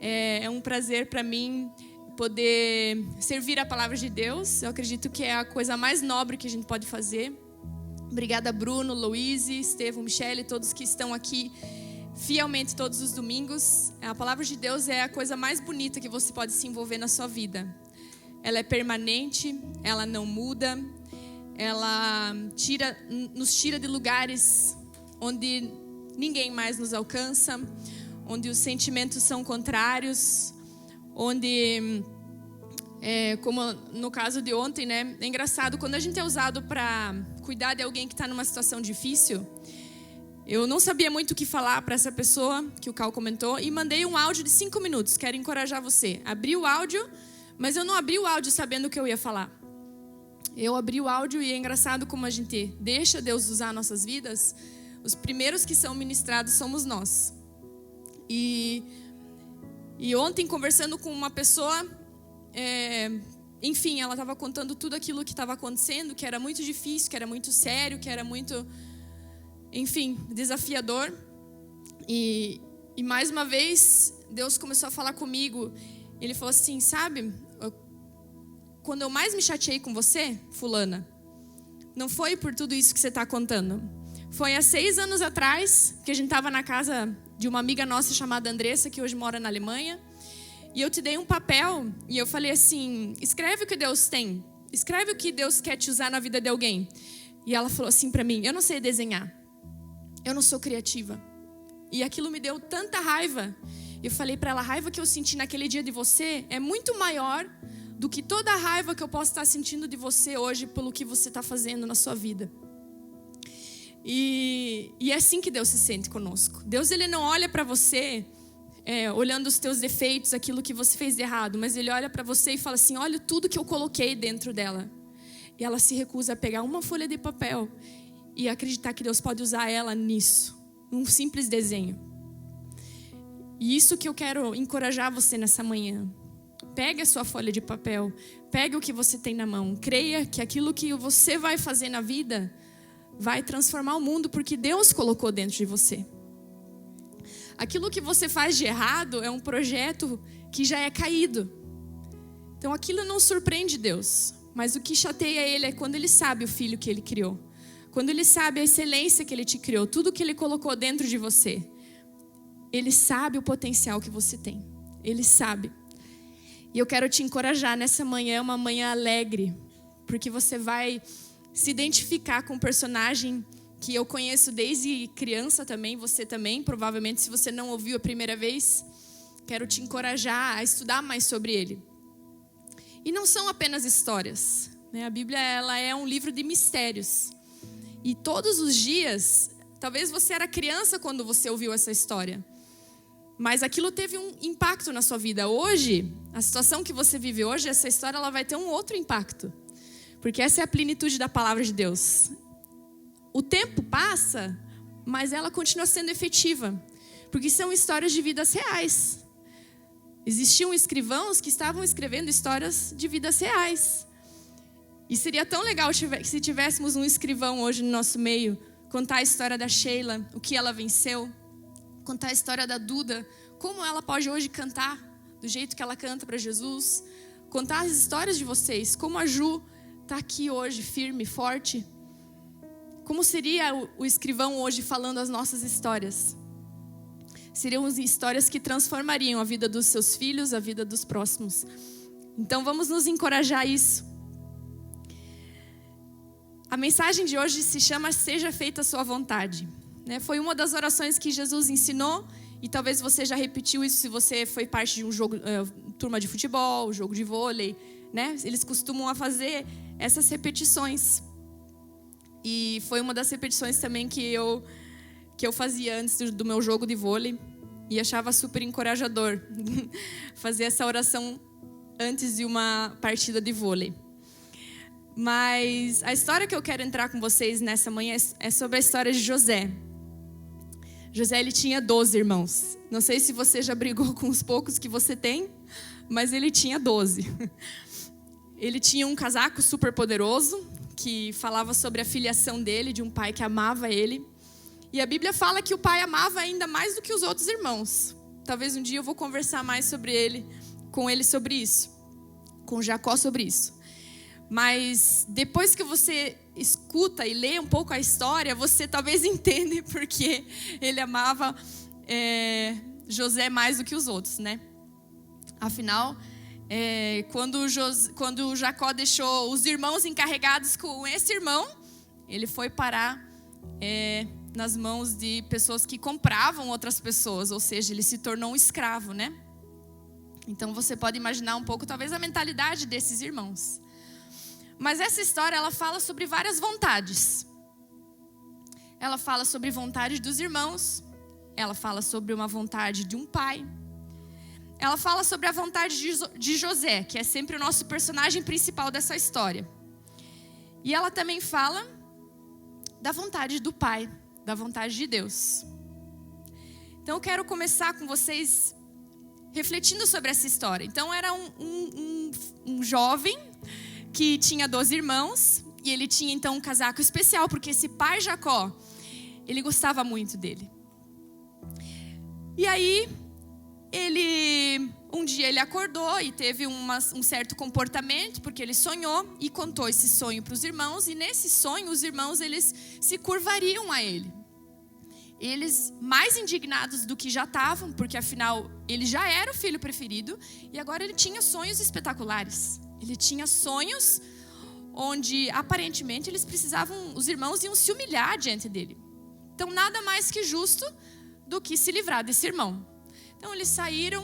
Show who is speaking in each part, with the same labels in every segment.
Speaker 1: É um prazer para mim poder servir a palavra de Deus. Eu acredito que é a coisa mais nobre que a gente pode fazer. Obrigada, Bruno, Luíse, Estevão, Michele, todos que estão aqui fielmente todos os domingos. A palavra de Deus é a coisa mais bonita que você pode se envolver na sua vida. Ela é permanente, ela não muda, ela nos tira de lugares onde ninguém mais nos alcança, onde os sentimentos são contrários, onde, como no caso de ontem, né? É engraçado, quando a gente é usado para cuidar de alguém que está numa situação difícil, eu não sabia muito o que falar para essa pessoa que o Cal comentou e mandei um áudio de 5 minutos, quero encorajar você. Abri o áudio, mas eu não abri o áudio sabendo o que eu ia falar. Eu abri o áudio e é engraçado como a gente deixa Deus usar nossas vidas. Os primeiros que são ministrados somos nós. E ontem, conversando com uma pessoa, enfim, ela estava contando tudo aquilo que estava acontecendo, que era muito difícil, que era muito sério, que era muito, enfim, desafiador. E mais uma vez, Deus começou a falar comigo. Ele falou assim, sabe, quando eu mais me chateei com você, fulana, não foi por tudo isso que você está contando. Foi há 6 anos atrás, que a gente estava na casa de uma amiga nossa chamada Andressa, que hoje mora na Alemanha. E eu te dei um papel e eu falei assim, escreve o que Deus tem. Escreve o que Deus quer te usar na vida de alguém. E ela falou assim para mim, eu não sei desenhar. Eu não sou criativa. E aquilo me deu tanta raiva. Eu falei para ela, a raiva que eu senti naquele dia de você é muito maior do que toda a raiva que eu posso estar sentindo de você hoje pelo que você está fazendo na sua vida. E é assim que Deus se sente conosco. Deus, ele não olha para você olhando os teus defeitos, aquilo que você fez de errado, mas ele olha para você e fala assim, olha tudo que eu coloquei dentro dela. E ela se recusa a pegar uma folha de papel e acreditar que Deus pode usar ela nisso, um simples desenho. E isso que eu quero encorajar você nessa manhã. Pegue a sua folha de papel, pegue o que você tem na mão, creia que aquilo que você vai fazer na vida vai transformar o mundo, porque Deus colocou dentro de você. Aquilo que você faz de errado é um projeto que já é caído. Então aquilo não surpreende Deus, mas o que chateia ele é quando ele sabe o filho que ele criou. Quando ele sabe a excelência que ele te criou, tudo que ele colocou dentro de você. Ele sabe o potencial que você tem. Ele sabe. E eu quero te encorajar nessa manhã, uma manhã alegre, porque você vai se identificar com um personagem que eu conheço desde criança também, você também, provavelmente se você não ouviu a primeira vez, quero te encorajar a estudar mais sobre ele. E não são apenas histórias, né? A Bíblia, ela é um livro de mistérios. E todos os dias, talvez você era criança quando você ouviu essa história, mas aquilo teve um impacto na sua vida. Hoje, a situação que você vive hoje, essa história ela vai ter um outro impacto. Porque essa é a plenitude da palavra de Deus. O tempo passa, mas ela continua sendo efetiva. Porque são histórias de vidas reais. Existiam escrivãos que estavam escrevendo histórias de vidas reais. E seria tão legal se tivéssemos um escrivão hoje no nosso meio, contar a história da Sheila, o que ela venceu, contar a história da Duda, como ela pode hoje cantar do jeito que ela canta para Jesus, contar as histórias de vocês, como a Ju está aqui hoje firme, forte. Como seria o escrivão hoje falando as nossas histórias? Seriam histórias que transformariam a vida dos seus filhos, a vida dos próximos. Então vamos nos encorajar a isso. A mensagem de hoje se chama Seja Feita a Sua Vontade. Foi uma das orações que Jesus ensinou, e talvez você já repetiu isso se você foi parte de um jogo, turma de futebol, jogo de vôlei, né? Eles costumam a fazer essas repetições. E foi uma das repetições também que eu fazia antes do meu jogo de vôlei. E achava super encorajador fazer essa oração antes de uma partida de vôlei. Mas a história que eu quero entrar com vocês nessa manhã é sobre a história de José. José, ele tinha 12 irmãos. Não sei se você já brigou com os poucos que você tem, mas ele tinha 12. Ele tinha um casaco super poderoso, que falava sobre a filiação dele, de um pai que amava ele. E a Bíblia fala que o pai amava ainda mais do que os outros irmãos. Talvez um dia eu vou conversar mais com ele sobre isso, com Jacó sobre isso. Mas depois que você escuta e lê um pouco a história, você talvez entenda porque ele amava José mais do que os outros, né? Afinal, quando Jacó deixou os irmãos encarregados com esse irmão, ele foi parar nas mãos de pessoas que compravam outras pessoas, ou seja, ele se tornou um escravo, né? Então você pode imaginar um pouco, talvez, a mentalidade desses irmãos. Mas essa história, ela fala sobre várias vontades. Ela fala sobre vontade dos irmãos, ela fala sobre uma vontade de um pai. Ela fala sobre a vontade de José, que é sempre o nosso personagem principal dessa história. E ela também fala da vontade do pai, da vontade de Deus. Então eu quero começar com vocês refletindo sobre essa história. Então era um jovem que tinha 12 irmãos, e ele tinha então um casaco especial, porque esse pai Jacó, ele gostava muito dele. E aí, um dia ele acordou e teve um certo comportamento, porque ele sonhou e contou esse sonho para os irmãos, e nesse sonho os irmãos eles se curvariam a ele. Eles mais indignados do que já estavam, porque afinal ele já era o filho preferido, e agora ele tinha sonhos espetaculares. Ele tinha sonhos onde aparentemente os irmãos iam se humilhar diante dele. Então nada mais que justo do que se livrar desse irmão. Então eles saíram,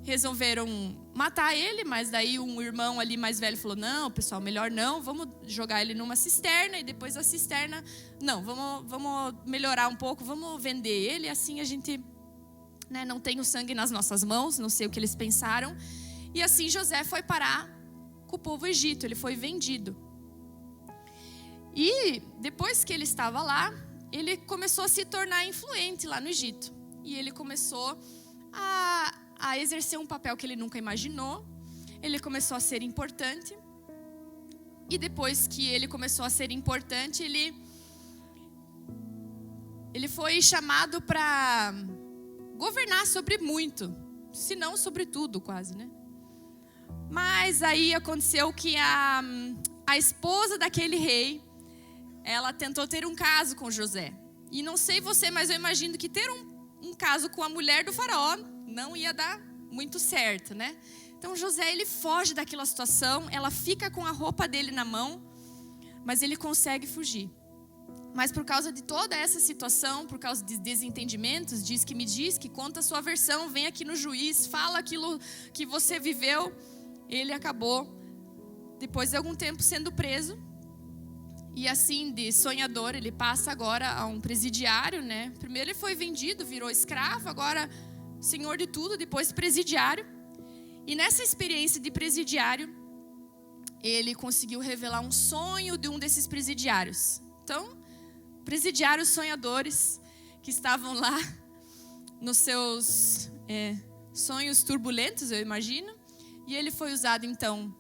Speaker 1: resolveram matar ele, mas daí um irmão ali mais velho falou: não, pessoal, melhor não, vamos jogar ele numa cisterna, e depois da cisterna, não, vamos melhorar um pouco, vamos vender ele, assim a gente, né, não tem o sangue nas nossas mãos. Não sei o que eles pensaram. E assim José foi parar com o povo egito, ele foi vendido. E depois que ele estava lá, ele começou a se tornar influente lá no Egito. E ele começou a exercer um papel que ele nunca imaginou. Ele começou a ser importante. E depois que ele começou a ser importante, ele foi chamado para governar sobre muito, se não sobre tudo quase, né? Mas aí aconteceu que a esposa daquele rei, ela tentou ter um caso com José. E não sei você, mas eu imagino que ter um caso com a mulher do faraó não ia dar muito certo, né? Então José, ele foge daquela situação, ela fica com a roupa dele na mão, mas ele consegue fugir. Mas por causa de toda essa situação, por causa de desentendimentos, diz, conta a sua versão, vem aqui no juiz, fala aquilo que você viveu. Ele acabou, depois de algum tempo, sendo preso. E assim, de sonhador, ele passa agora a um presidiário, né? Primeiro ele foi vendido, virou escravo, agora senhor de tudo, depois presidiário. E nessa experiência de presidiário, ele conseguiu revelar um sonho de um desses presidiários. Então, presidiários sonhadores que estavam lá nos seus sonhos turbulentos, eu imagino. E ele foi usado, então,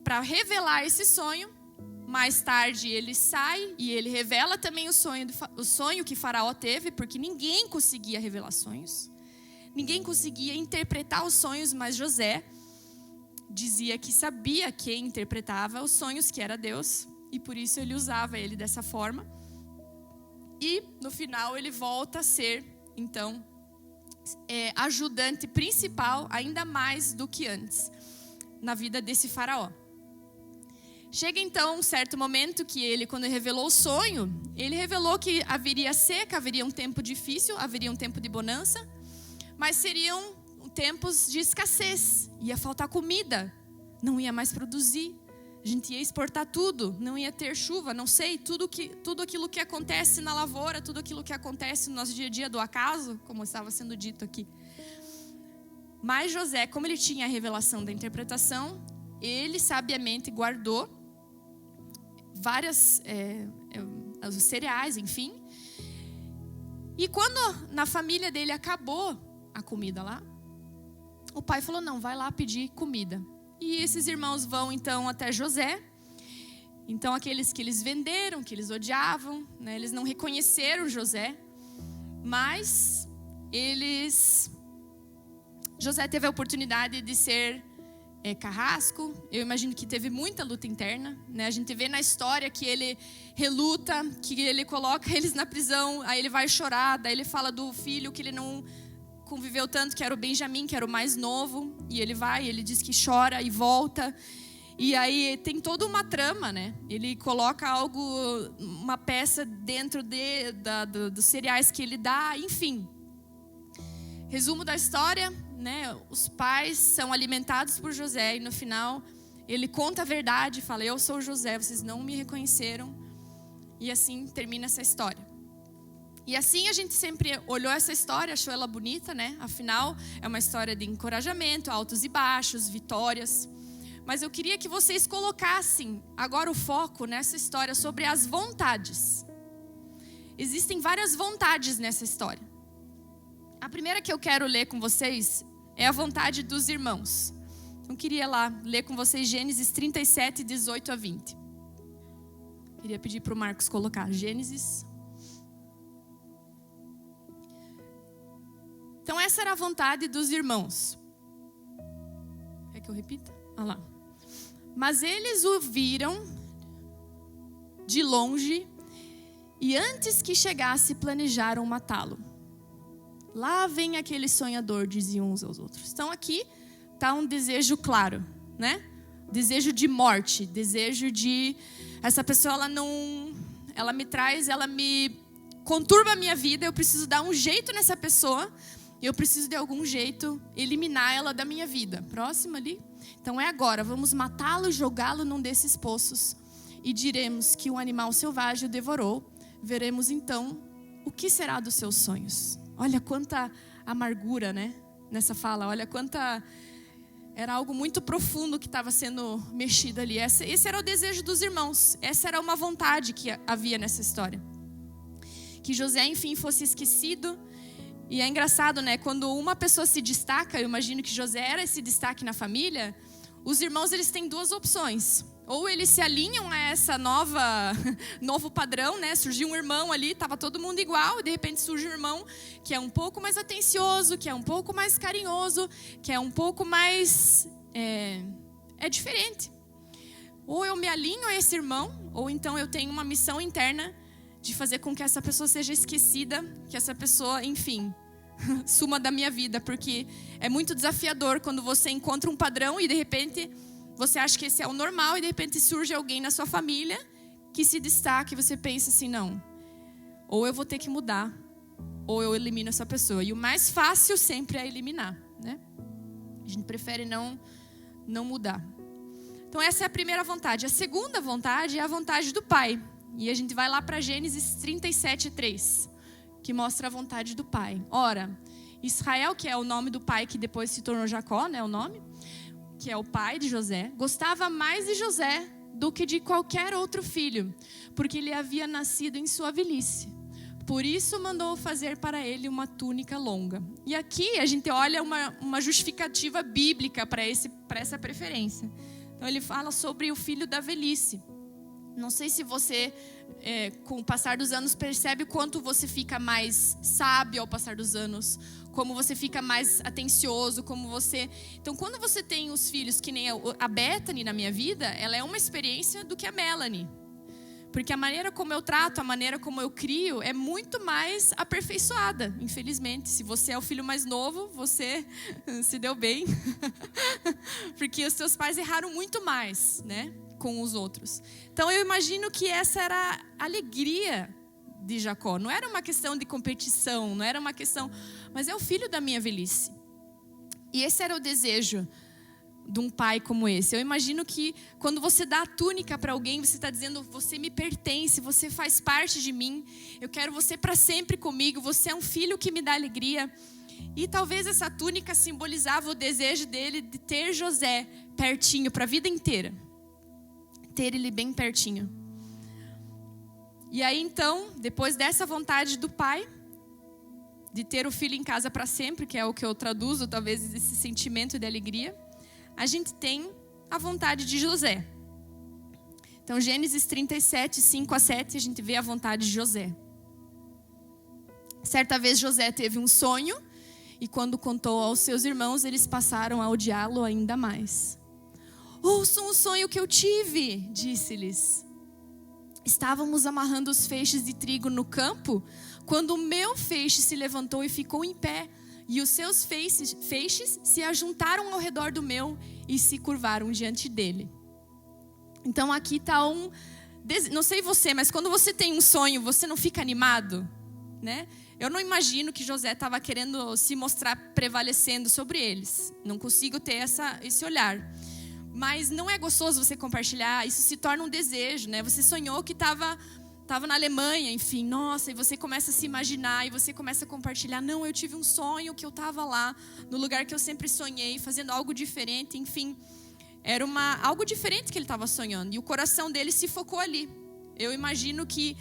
Speaker 1: para revelar esse sonho. Mais tarde, ele sai e ele revela também o sonho que Faraó teve, porque ninguém conseguia revelar sonhos. Ninguém conseguia interpretar os sonhos, mas José dizia que sabia quem interpretava os sonhos, que era Deus. E por isso ele usava ele dessa forma. E, no final, ele volta a ser, então, ajudante principal, ainda mais do que antes, na vida desse faraó. Chega então um certo momento que ele, quando revelou o sonho, ele revelou que haveria seca, haveria um tempo difícil, haveria um tempo de bonança, mas seriam tempos de escassez, ia faltar comida, não ia mais produzir, a gente ia exportar tudo, não ia ter chuva, não sei, tudo aquilo que acontece na lavoura, tudo aquilo que acontece no nosso dia a dia do acaso, como estava sendo dito aqui. Mas José, como ele tinha a revelação da interpretação, ele sabiamente guardou várias os cereais, enfim. E quando na família dele acabou a comida lá, o pai falou: não, vai lá pedir comida. E esses irmãos vão então até José. Então aqueles que eles venderam, que eles odiavam, né, eles não reconheceram José, mas eles José teve a oportunidade de ser carrasco. Eu imagino que teve muita luta interna, né? A gente vê na história que ele reluta, que ele coloca eles na prisão, aí ele vai chorar, daí ele fala do filho que ele não conviveu tanto, que era o Benjamim, que era o mais novo, e ele diz que chora e volta. E aí tem toda uma trama, né? Ele coloca uma peça dentro dos cereais que ele dá, enfim. Resumo da história, né? Os pais são alimentados por José e no final ele conta a verdade, fala: eu sou José, vocês não me reconheceram. E assim termina essa história. E assim a gente sempre olhou essa história, achou ela bonita, né? Afinal, é uma história de encorajamento, altos e baixos, vitórias. Mas eu queria que vocês colocassem agora o foco nessa história sobre as vontades. Existem várias vontades nessa história. A primeira que eu quero ler com vocês é a vontade dos irmãos. Então, eu queria lá ler com vocês Gênesis 37, 18 a 20. Queria pedir para o Marcos colocar Gênesis. Então, essa era a vontade dos irmãos. Quer que eu repita? Olha lá. Mas eles o viram de longe e antes que chegasse planejaram matá-lo. Lá vem aquele sonhador, diziam uns aos outros. Então aqui está um desejo claro, né? Desejo de morte, desejo de... Essa pessoa, ela me conturba a minha vida, eu preciso dar um jeito nessa pessoa, e eu preciso de algum jeito eliminar ela da minha vida. Próximo ali. Então é agora, vamos matá-lo e jogá-lo num desses poços, e diremos que um animal selvagem o devorou. Veremos então o que será dos seus sonhos. Olha quanta amargura, né? Nessa fala, olha quanta... Era algo muito profundo que estava sendo mexido ali. Esse era o desejo dos irmãos. Essa era uma vontade que havia nessa história. Que José, enfim, fosse esquecido. E é engraçado, né? Quando uma pessoa se destaca, eu imagino que José era esse destaque na família, os irmãos, eles têm duas opções. Ou eles se alinham a essa novo padrão, né? Surgiu um irmão ali, estava todo mundo igual, e de repente surge um irmão que é um pouco mais atencioso, que é um pouco mais carinhoso, que é um pouco mais... É diferente. Ou eu me alinho a esse irmão, ou então eu tenho uma missão interna de fazer com que essa pessoa seja esquecida, que essa pessoa, enfim, suma da minha vida. Porque é muito desafiador quando você encontra um padrão e de repente... Você acha que esse é o normal e de repente surge alguém na sua família que se destaca e você pensa assim, não. Ou eu vou ter que mudar, ou eu elimino essa pessoa. E o mais fácil sempre é eliminar, né? A gente prefere não mudar. Então essa é a primeira vontade. A segunda vontade é a vontade do pai. E a gente vai lá para Gênesis 37, 3, que mostra a vontade do pai. Ora, Israel, que é o nome do pai que depois se tornou Jacó, né, o nome... que é o pai de José, gostava mais de José do que de qualquer outro filho, porque ele havia nascido em sua velhice. Por isso mandou fazer para ele uma túnica longa. E aqui a gente olha uma justificativa bíblica para essa preferência. Então ele fala sobre o filho da velhice. Não sei se você, com o passar dos anos, percebe quanto você fica mais sábio ao passar dos anos, como você fica mais atencioso, como você... Então, quando você tem os filhos, que nem a Bethany na minha vida, ela é uma experiência do que a Melanie. Porque a maneira como eu trato, a maneira como eu crio, é muito mais aperfeiçoada, infelizmente. Se você é o filho mais novo, você se deu bem. Porque os seus pais erraram muito mais, né, com os outros. Então, eu imagino que essa era a alegria de Jacó. Não era uma questão de competição, não era uma questão... Mas é o filho da minha velhice. E esse era o desejo de um pai como esse. Eu imagino que quando você dá a túnica para alguém, você está dizendo, você me pertence, você faz parte de mim, eu quero você para sempre comigo, você é um filho que me dá alegria. E talvez essa túnica simbolizava o desejo dele de ter José pertinho para a vida inteira. Ter ele bem pertinho. E aí então, depois dessa vontade do pai, de ter o filho em casa para sempre, que é o que eu traduzo, talvez, esse sentimento de alegria, a gente tem a vontade de José. Então, Gênesis 37, 5 a 7, a gente vê a vontade de José. Certa vez José teve um sonho, E quando contou aos seus irmãos, eles passaram a odiá-lo ainda mais. Ouçam o sonho que eu tive, disse-lhes. Estávamos amarrando os feixes de trigo no campo, quando o meu feixe se levantou e ficou em pé, e os seus feixes se ajuntaram ao redor do meu e se curvaram diante dele. Então aqui está não sei você, mas quando você tem um sonho, você não fica animado, né? Eu não imagino que José estava querendo se mostrar prevalecendo sobre eles. Não consigo ter esse olhar. Mas não é gostoso você compartilhar, isso se torna um desejo, né? Você sonhou que estava na Alemanha, enfim, nossa, e você começa a se imaginar, e você começa a compartilhar, não, eu tive um sonho que eu estava lá, no lugar que eu sempre sonhei, fazendo algo diferente, enfim. Era algo diferente que ele estava sonhando, e o coração dele se focou ali. Eu imagino que,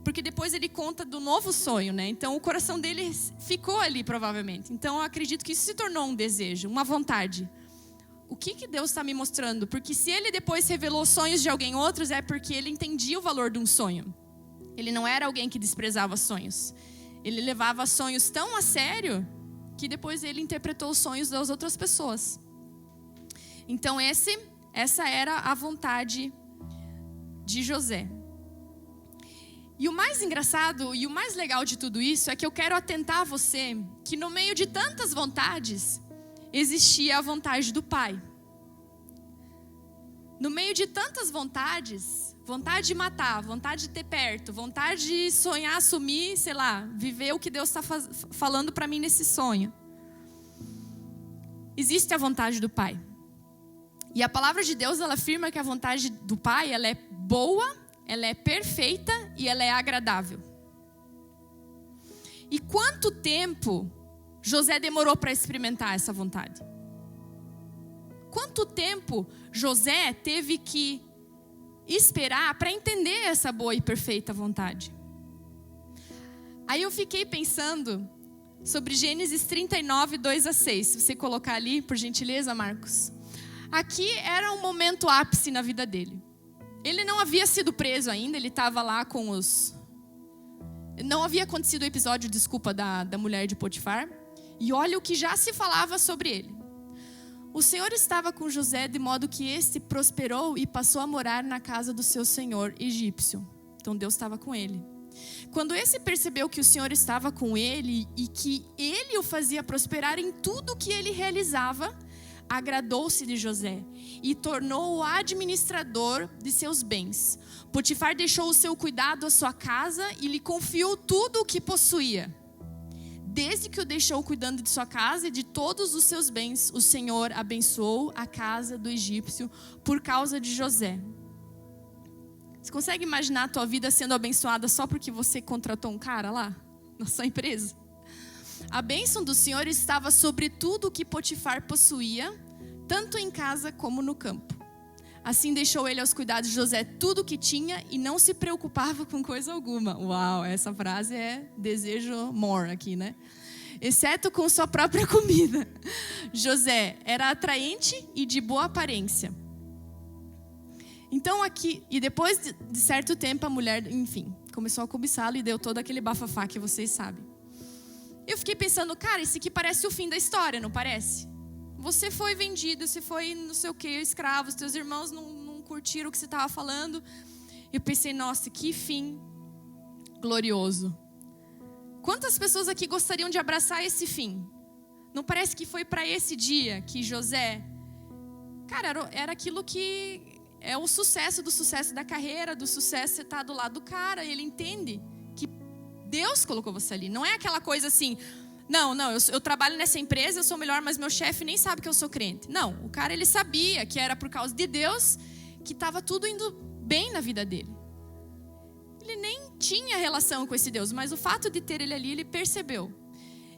Speaker 1: porque depois ele conta do novo sonho, né? Então o coração dele ficou ali, provavelmente. Então eu acredito que isso se tornou um desejo, uma vontade. O que Deus está me mostrando? Porque se ele depois revelou sonhos de alguém outros, é porque ele entendia o valor de um sonho. Ele não era alguém que desprezava sonhos. Ele levava sonhos tão a sério que depois ele interpretou os sonhos das outras pessoas. Então essa era a vontade de José. E o mais engraçado e o mais legal de tudo isso é que eu quero atentar a você que no meio de tantas vontades, existia a vontade do Pai. No meio de tantas vontades, vontade de matar, vontade de ter perto, vontade de sonhar, assumir, sei lá, viver o que Deus está falando para mim nesse sonho. Existe a vontade do Pai. E a palavra de Deus, ela afirma que a vontade do Pai, ela é boa, ela é perfeita e ela é agradável. E quanto tempo José demorou para experimentar essa vontade? Quanto tempo José teve que esperar para entender essa boa e perfeita vontade? Aí eu fiquei pensando sobre Gênesis 39, 2-6. Se você colocar ali, por gentileza, Marcos. Aqui era um momento ápice na vida dele. Ele não havia sido preso ainda, ele estava lá com os... Não havia acontecido o episódio, desculpa, da mulher de Potifar. E olha o que já se falava sobre ele. O Senhor estava com José de modo que este prosperou e passou a morar na casa do seu senhor egípcio. Então Deus estava com ele. Quando esse percebeu que o Senhor estava com ele e que ele o fazia prosperar em tudo que ele realizava, agradou-se de José e tornou-o o administrador de seus bens. Potifar deixou o seu cuidado à sua casa e lhe confiou tudo o que possuía. Desde que o deixou cuidando de sua casa e de todos os seus bens, o Senhor abençoou a casa do egípcio por causa de José. Você consegue imaginar a tua vida sendo abençoada só porque você contratou um cara lá na sua empresa? A bênção do Senhor estava sobre tudo o que Potifar possuía, tanto em casa como no campo. Assim deixou ele aos cuidados de José tudo o que tinha e não se preocupava com coisa alguma. Uau, essa frase é desejo more aqui, né? Exceto com sua própria comida. José era atraente e de boa aparência. Então aqui, e depois de certo tempo a mulher, enfim, começou a cobiçá-lo e deu todo aquele bafafá que vocês sabem. Eu fiquei pensando, cara, isso aqui parece o fim da história, não parece? Você foi vendido, você foi não sei o que, escravo, os teus irmãos não curtiram o que você estava falando. Eu pensei, nossa, que fim glorioso. Quantas pessoas aqui gostariam de abraçar esse fim? Não parece que foi para esse dia que José... Cara, era aquilo que é o sucesso do sucesso da carreira, do sucesso você estar do lado do cara. Ele entende que Deus colocou você ali. Não é aquela coisa assim... Não, eu trabalho nessa empresa, eu sou melhor, mas meu chefe nem sabe que eu sou crente. Não, o cara ele sabia que era por causa de Deus que estava tudo indo bem na vida dele. Ele nem tinha relação com esse Deus, mas o fato de ter ele ali, ele percebeu.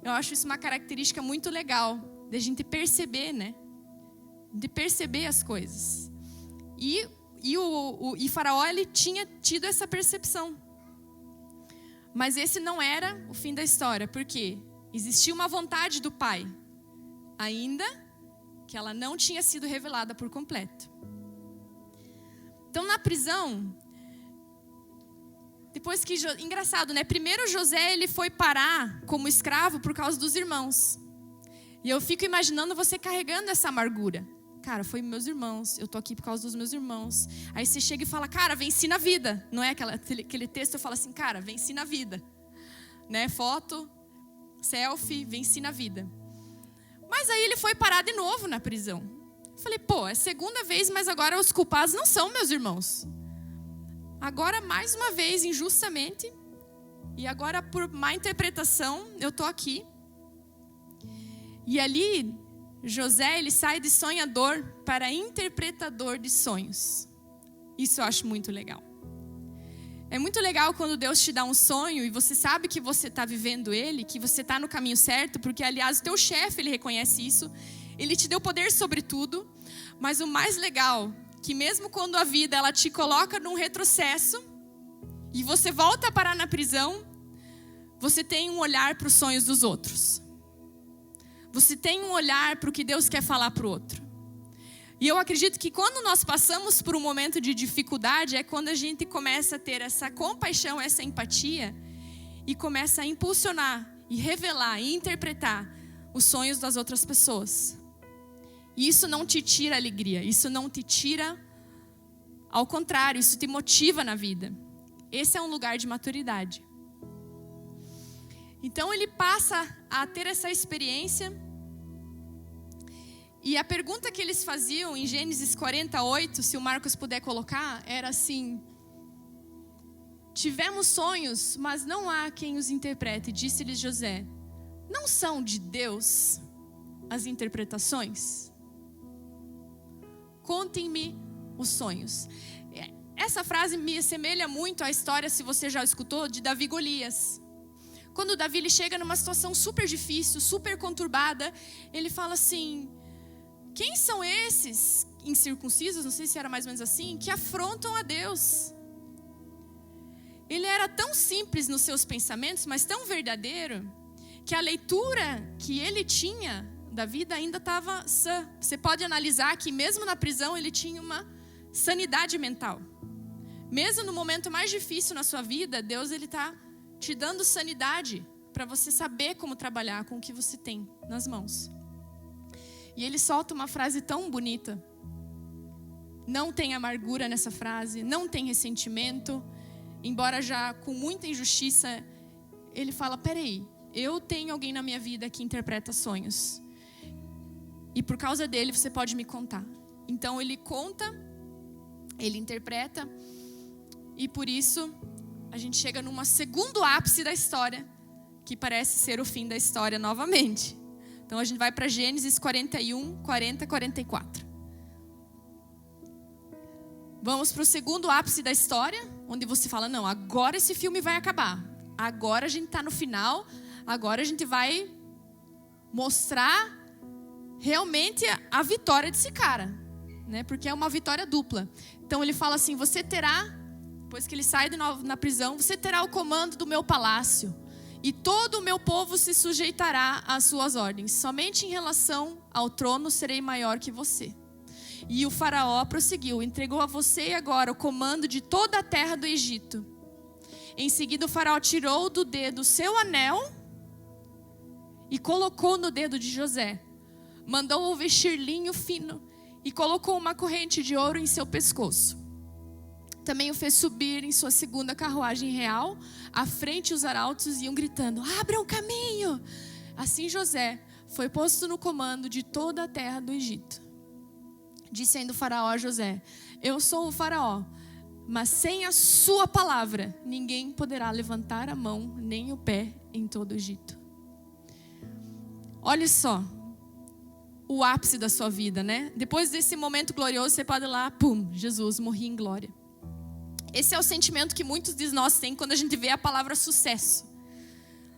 Speaker 1: Eu acho isso uma característica muito legal, de a gente perceber, né? De perceber as coisas. E Faraó, ele tinha tido essa percepção. Mas esse não era o fim da história, por quê? Existia uma vontade do Pai, ainda que ela não tinha sido revelada por completo. Então, na prisão, engraçado, né? Primeiro José, ele foi parar como escravo por causa dos irmãos. E eu fico imaginando você carregando essa amargura. Cara, foi meus irmãos, eu tô aqui por causa dos meus irmãos. Aí você chega e fala, cara, venci na vida. Não é aquele texto, eu falo assim, cara, venci na vida. Né? Foto, selfie, venci na vida. Mas aí ele foi parar de novo na prisão. Eu falei, pô, é a segunda vez, mas agora os culpados não são meus irmãos. Agora, mais uma vez, injustamente, e agora por má interpretação, eu tô aqui. E ali, José, ele sai de sonhador para interpretador de sonhos. Isso eu acho muito legal. É muito legal quando Deus te dá um sonho e você sabe que você está vivendo ele, que você está no caminho certo, porque, aliás, o teu chefe, ele reconhece isso. Ele te deu poder sobre tudo. Mas o mais legal, que mesmo quando a vida ela te coloca num retrocesso e você volta a parar na prisão, você tem um olhar para os sonhos dos outros. Você tem um olhar para o que Deus quer falar para o outro. E eu acredito que quando nós passamos por um momento de dificuldade, é quando a gente começa a ter essa compaixão, essa empatia, e começa a impulsionar, e revelar, e interpretar os sonhos das outras pessoas. E isso não te tira alegria, isso não te tira, ao contrário, isso te motiva na vida. Esse é um lugar de maturidade. Então ele passa a ter essa experiência. E a pergunta que eles faziam em Gênesis 48, se o Marcos puder colocar, era assim: tivemos sonhos, mas não há quem os interprete. Disse-lhes José: não são de Deus as interpretações? Contem-me os sonhos. Essa frase me assemelha muito à história, se você já escutou, de Davi e Golias. Quando Davi ele chega numa situação super difícil, super conturbada, ele fala assim: quem são esses incircuncisos, não sei se era mais ou menos assim, que afrontam a Deus? Ele era tão simples nos seus pensamentos, mas tão verdadeiro, que a leitura que ele tinha da vida ainda estava sã. Você pode analisar que mesmo na prisão ele tinha uma sanidade mental. Mesmo no momento mais difícil na sua vida, Deus ele está te dando sanidade para você saber como trabalhar com o que você tem nas mãos. E ele solta uma frase tão bonita. Não tem amargura nessa frase, não tem ressentimento. Embora já com muita injustiça, ele fala: peraí, eu tenho alguém na minha vida que interpreta sonhos. E por causa dele você pode me contar. Então ele conta, ele interpreta. E por isso a gente chega num segundo ápice da história, que parece ser o fim da história novamente. Então a gente vai para Gênesis 41, 40, 44. Vamos para o segundo ápice da história, onde você fala: não, agora esse filme vai acabar. Agora a gente está no final, agora a gente vai mostrar realmente a vitória desse cara, né? Porque é uma vitória dupla. Então ele fala assim: você terá, depois que ele sai na prisão, você terá o comando do meu palácio. E todo o meu povo se sujeitará às suas ordens. Somente em relação ao trono serei maior que você. E o faraó prosseguiu: entregou a você agora o comando de toda a terra do Egito. Em seguida o faraó tirou do dedo o seu anel e colocou no dedo de José. Mandou-o vestir linho fino e colocou uma corrente de ouro em seu pescoço. Também o fez subir em sua segunda carruagem real. À frente os arautos iam gritando: abram caminho! Assim José foi posto no comando de toda a terra do Egito. Disse ainda o faraó a José: eu sou o faraó, mas sem a sua palavra ninguém poderá levantar a mão nem o pé em todo o Egito. Olha só o ápice da sua vida, né? Depois desse momento glorioso, você pode ir lá, pum, Jesus, morri em glória. Esse é o sentimento que muitos de nós têm quando a gente vê a palavra sucesso.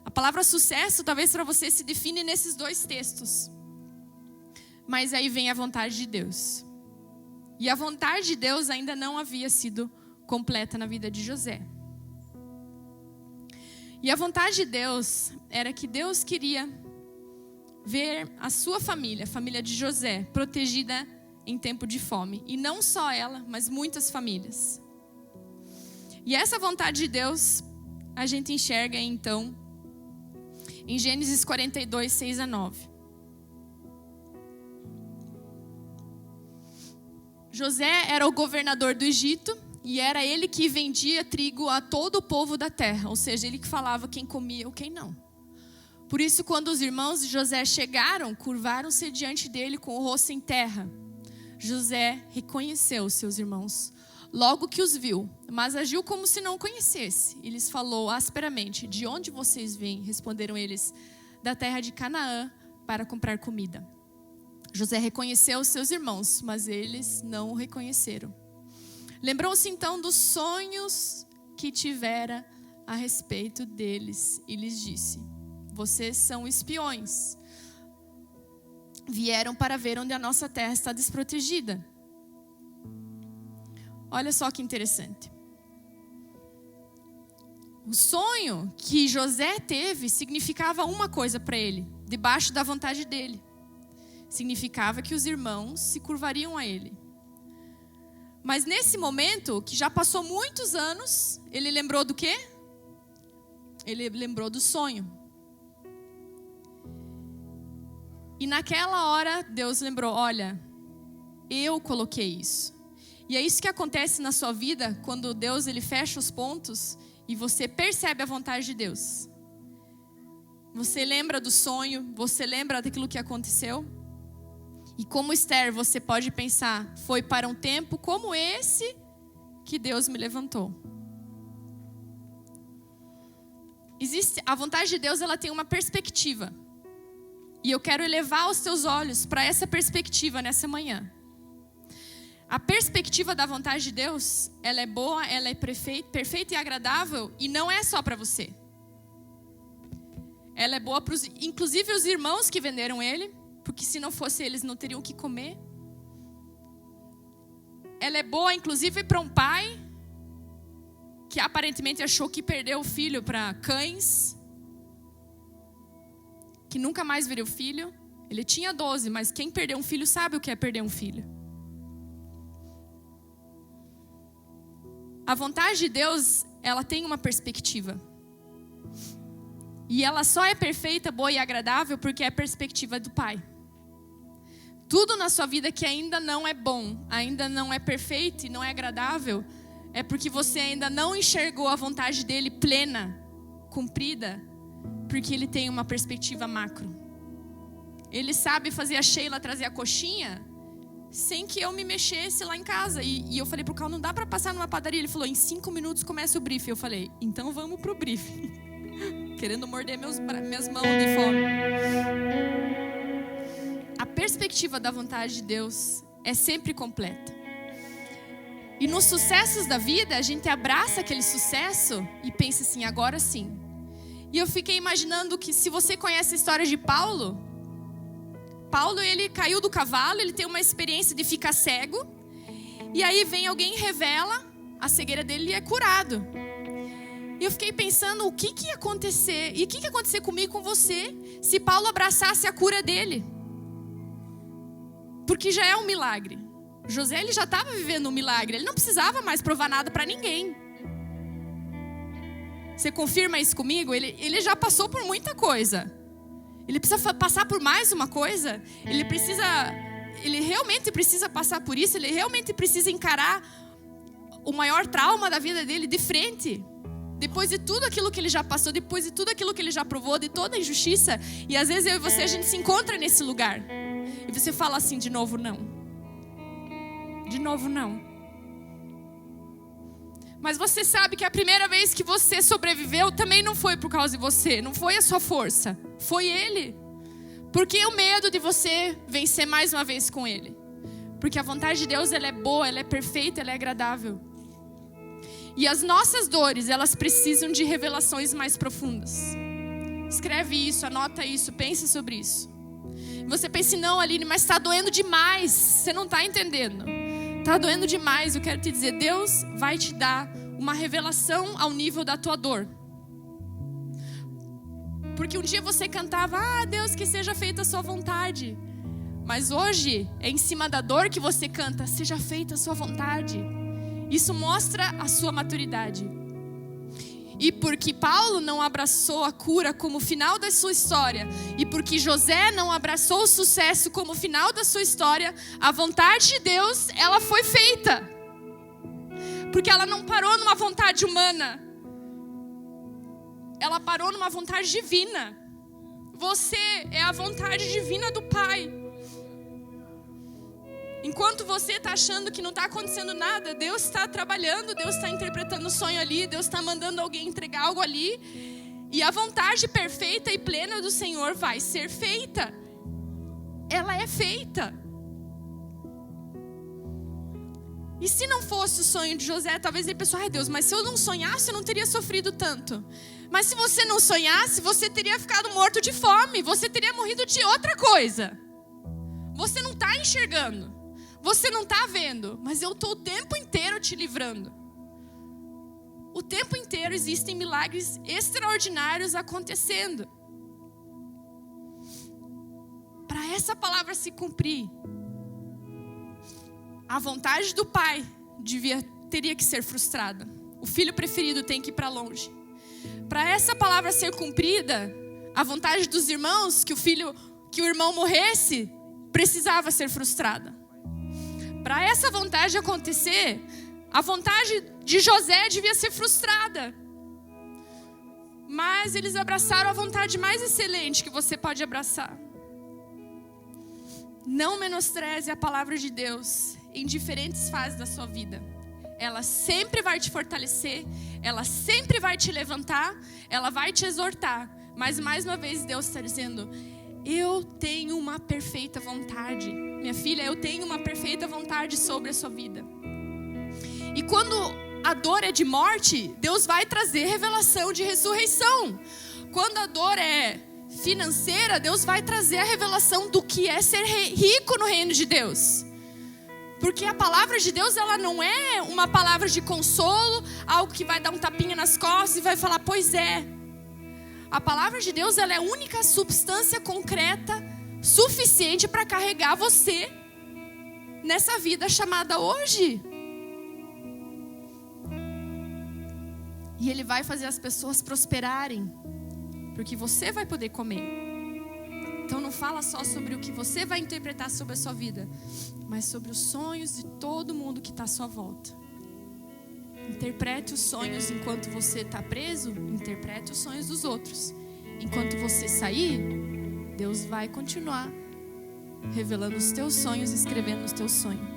Speaker 1: A palavra sucesso, talvez para você, se define nesses dois textos. Mas aí vem a vontade de Deus. E a vontade de Deus ainda não havia sido completa na vida de José. E a vontade de Deus era que Deus queria ver a sua família, a família de José, protegida em tempo de fome. E não só ela, mas muitas famílias. E essa vontade de Deus a gente enxerga então em Gênesis 42, 6 a 9. José era o governador do Egito e era ele que vendia trigo a todo o povo da terra, ou seja, ele que falava quem comia ou quem não. Por isso, quando os irmãos de José chegaram, curvaram-se diante dele com o rosto em terra. José reconheceu seus irmãos logo que os viu, mas agiu como se não conhecesse. E lhes falou asperamente: de onde vocês vêm? Responderam eles: da terra de Canaã, para comprar comida. José reconheceu seus irmãos, mas eles não o reconheceram. Lembrou-se então dos sonhos que tivera a respeito deles e lhes disse: vocês são espiões. Vieram para ver onde a nossa terra está desprotegida. Olha só que interessante. O sonho que José teve significava uma coisa para ele, debaixo da vontade dele. Significava que os irmãos se curvariam a ele. Mas nesse momento, que já passou muitos anos, ele lembrou do quê? Ele lembrou do sonho. E naquela hora, Deus lembrou: olha, eu coloquei isso. E é isso que acontece na sua vida, quando Deus ele fecha os pontos e você percebe a vontade de Deus. Você lembra do sonho, você lembra daquilo que aconteceu. E como Esther, você pode pensar: foi para um tempo como esse que Deus me levantou. A vontade de Deus, ela tem uma perspectiva. E eu quero elevar os teus olhos para essa perspectiva nessa manhã. A perspectiva da vontade de Deus, ela é boa, ela é perfeita e agradável, e não é só para você. Ela é boa para inclusive os irmãos que venderam ele, porque se não fosse eles não teriam o que comer. Ela é boa inclusive para um pai que aparentemente achou que perdeu o filho para cães, que nunca mais veria o filho. Ele tinha 12, mas quem perdeu um filho sabe o que é perder um filho. A vontade de Deus, ela tem uma perspectiva. E ela só é perfeita, boa e agradável porque é a perspectiva do Pai. Tudo na sua vida que ainda não é bom, ainda não é perfeito e não é agradável, é porque você ainda não enxergou a vontade dele plena, cumprida, porque ele tem uma perspectiva macro. Ele sabe fazer a Sheila trazer a coxinha sem que eu me mexesse lá em casa. E eu falei pro Cal: não dá pra passar numa padaria. Ele falou: em 5 minutos começa o briefing. Eu falei: então vamos pro briefing. Querendo morder minhas mãos de fome. A perspectiva da vontade de Deus é sempre completa. E nos sucessos da vida, a gente abraça aquele sucesso e pensa assim: agora sim. E eu fiquei imaginando que, se você conhece a história de Paulo, ele caiu do cavalo, ele tem uma experiência de ficar cego, e aí vem alguém e revela a cegueira dele e é curado. E eu fiquei pensando: o que ia acontecer? E o que ia acontecer comigo, com você, se Paulo abraçasse a cura dele? Porque já é um milagre. José, ele já estava vivendo um milagre, ele não precisava mais provar nada para ninguém. Você confirma isso comigo? Ele já passou por muita coisa. Ele precisa passar por mais uma coisa? Ele realmente precisa passar por isso? Ele realmente precisa encarar o maior trauma da vida dele de frente? Depois de tudo aquilo que ele já passou, depois de tudo aquilo que ele já provou, de toda a injustiça. E às vezes eu e você, a gente se encontra nesse lugar. E você fala assim: de novo não. De novo não. Mas você sabe que a primeira vez que você sobreviveu também não foi por causa de você, não foi a sua força, foi Ele. Porque o medo de você vencer mais uma vez com Ele? Porque a vontade de Deus, ela é boa, ela é perfeita, ela é agradável. E as nossas dores, elas precisam de revelações mais profundas. Escreve isso, anota isso, pense sobre isso. Você pensa: não, Aline, mas está doendo demais, você não está entendendo. Está doendo demais. Eu quero te dizer: Deus vai te dar uma revelação ao nível da tua dor. Porque um dia você cantava: ah, Deus, que seja feita a sua vontade. Mas hoje é em cima da dor que você canta: seja feita a sua vontade. Isso mostra a sua maturidade. E porque Paulo não abraçou a cura como final da sua história, e porque José não abraçou o sucesso como final da sua história, a vontade de Deus, ela foi feita. Porque ela não parou numa vontade humana. Ela parou numa vontade divina. Você é a vontade divina do Pai. Enquanto você está achando que não está acontecendo nada, Deus está trabalhando, Deus está interpretando o sonho ali, Deus está mandando alguém entregar algo ali. E a vontade perfeita e plena do Senhor vai ser feita. Ela é feita. E se não fosse o sonho de José, talvez ele pensou, ai Deus, mas se eu não sonhasse, eu não teria sofrido tanto. Mas se você não sonhasse, você teria ficado morto de fome, você teria morrido de outra coisa. Você não está enxergando. Você não está vendo, mas eu estou o tempo inteiro te livrando. O tempo inteiro existem milagres extraordinários acontecendo. Para essa palavra se cumprir, a vontade do Pai teria que ser frustrada. O filho preferido tem que ir para longe. Para essa palavra ser cumprida, a vontade dos irmãos, que o irmão morresse, precisava ser frustrada. Para essa vontade acontecer, a vontade de José devia ser frustrada. Mas eles abraçaram a vontade mais excelente que você pode abraçar. Não menospreze a palavra de Deus em diferentes fases da sua vida. Ela sempre vai te fortalecer, ela sempre vai te levantar, ela vai te exortar. Mas mais uma vez Deus está dizendo, eu tenho uma perfeita vontade. Minha filha, eu tenho uma perfeita vontade sobre a sua vida. E quando a dor é de morte, Deus vai trazer revelação de ressurreição. Quando a dor é financeira, Deus vai trazer a revelação do que é ser rico no reino de Deus. Porque a palavra de Deus, ela não é uma palavra de consolo, algo que vai dar um tapinha nas costas e vai falar, pois é. A palavra de Deus, ela é a única substância concreta suficiente para carregar você nessa vida chamada hoje. E Ele vai fazer as pessoas prosperarem, porque você vai poder comer. Então não fala só sobre o que você vai interpretar sobre a sua vida, mas sobre os sonhos de todo mundo que está à sua volta. Interprete os sonhos enquanto você está preso, interprete os sonhos dos outros. Enquanto você sair, Deus vai continuar revelando os teus sonhos, escrevendo os teus sonhos.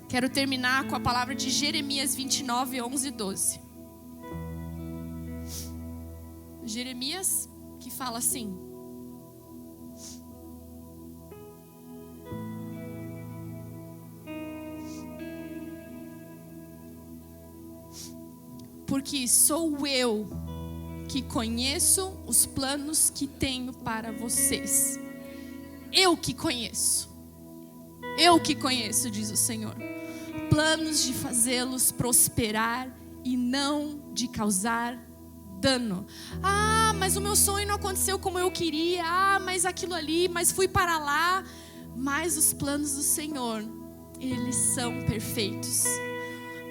Speaker 1: Quero terminar com a palavra de Jeremias 29, 11 e 12. Jeremias que fala assim: porque sou eu que conheço os planos que tenho para vocês. Eu que conheço. Eu que conheço, diz o Senhor. Planos de fazê-los prosperar e não de causar dano. Ah, mas o meu sonho não aconteceu como eu queria. Ah, mas aquilo ali, mas fui para lá. Mas os planos do Senhor, eles são perfeitos.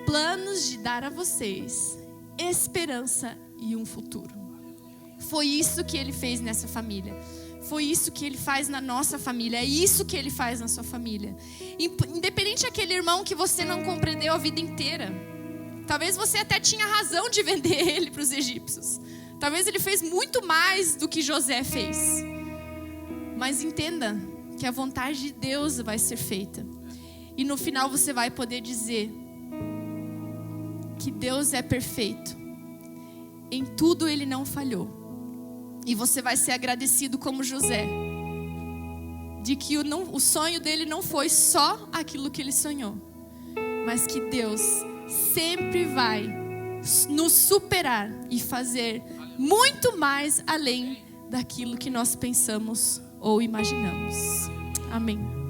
Speaker 1: Planos de dar a vocês esperança e um futuro. Foi isso que Ele fez nessa família. Foi isso que Ele faz na nossa família. É isso que Ele faz na sua família. Independente daquele irmão que você não compreendeu a vida inteira. Talvez você até tinha razão de vender ele para os egípcios. Talvez ele fez muito mais do que José fez. Mas entenda que a vontade de Deus vai ser feita. E no final você vai poder dizer que Deus é perfeito. Em tudo Ele não falhou. E você vai ser agradecido como José, de que o sonho dele não foi só aquilo que ele sonhou, mas que Deus sempre vai nos superar e fazer muito mais além daquilo que nós pensamos ou imaginamos. Amém.